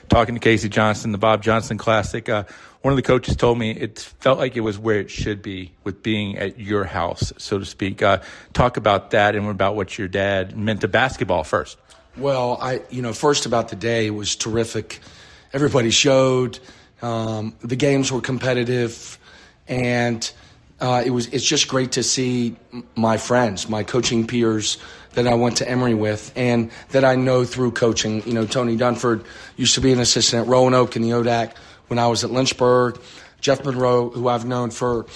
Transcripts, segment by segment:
talking to Casey Johnson, the Bob Johnson Classic. One of the coaches told me it felt like it was where it should be with being at your house, so to speak. Talk about that and about what your dad meant to basketball first. Well, first about the day, it was terrific. Everybody showed. The games were competitive, and it's just great to see my friends, my coaching peers that I went to Emory with and that I know through coaching. Tony Dunford used to be an assistant at Roanoke in the ODAC when I was at Lynchburg. Jeff Monroe, who I've known for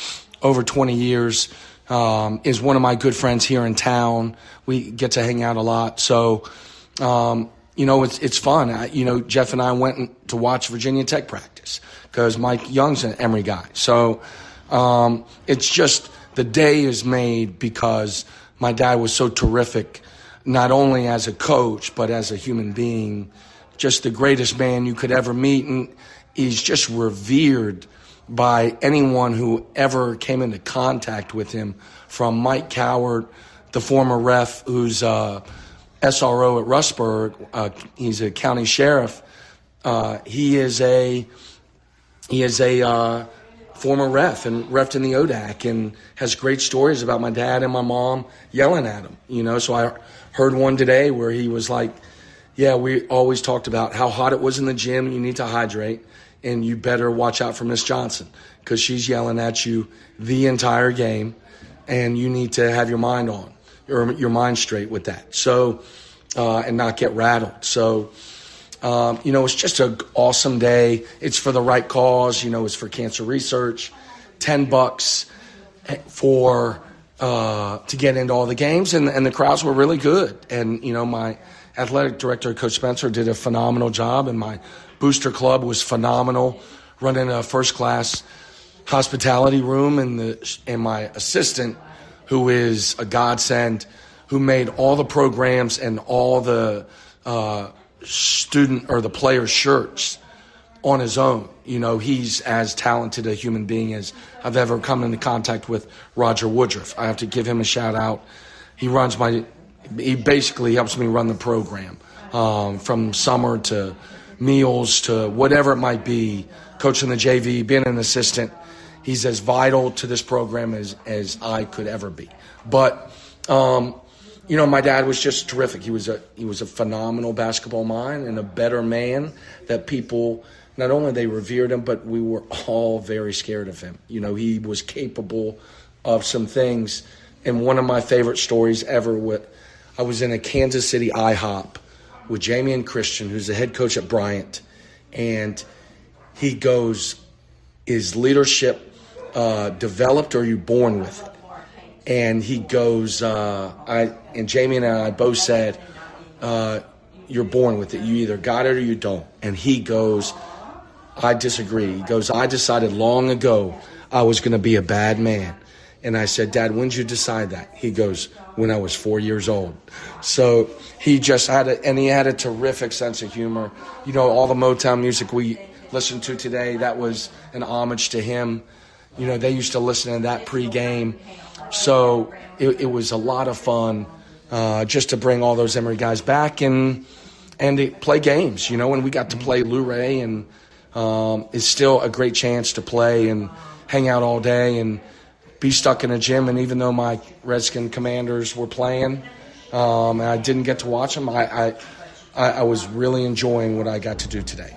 over 20 years, is one of my good friends here in town. We get to hang out a lot. So, it's fun. Jeff and I went to watch Virginia Tech practice because Mike Young's an Emory guy. So it's just the day is made because my dad was so terrific, not only as a coach, but as a human being, just the greatest man you could ever meet. And he's just revered by anyone who ever came into contact with him, from Mike Coward, the former ref who's SRO at Rustburg. He's a county sheriff. He is a former ref and refed in the ODAC and has great stories about my dad and my mom yelling at him. So I heard one today where he was like, yeah, we always talked about how hot it was in the gym. You need to hydrate and you better watch out for Miss Johnson because she's yelling at you the entire game and you need to have your mind on or your mind straight with that. So, and not get rattled. So, it's just an awesome day. It's for the right cause. It's for cancer research. $10 to get into all the games, and the crowds were really good. And my athletic director, Coach Spencer, did a phenomenal job, and my booster club was phenomenal, running a first-class hospitality room, and my assistant, who is a godsend, who made all the programs and all the student or the player shirts on his own. He's as talented a human being as I've ever come into contact with. Roger Woodruff, I have to give him a shout out. He basically helps me run the program, from summer to meals to whatever it might be, coaching the JV, being an assistant. He's as vital to this program as I could ever be. But my dad was just terrific. He was a phenomenal basketball mind and a better man that people, not only they revered him, but we were all very scared of him. He was capable of some things. And one of my favorite stories ever, I was in a Kansas City IHOP with Jamie and Christian, who's the head coach at Bryant. And he goes, is leadership developed or are you born with it? And he goes, and Jamie and I both said, you're born with it. You either got it or you don't. And he goes, I disagree. He goes, I decided long ago I was going to be a bad man. And I said, Dad, when did you decide that? He goes, when I was 4 years old. So he just had a terrific sense of humor. All the Motown music we listened to today, that was an homage to him. They used to listen to that pregame. So it was a lot of fun just to bring all those Emory guys back and to play games, and we got to play Luray, and it's still a great chance to play and hang out all day and be stuck in a gym. And even though my Redskin Commanders were playing and I didn't get to watch them, I was really enjoying what I got to do today.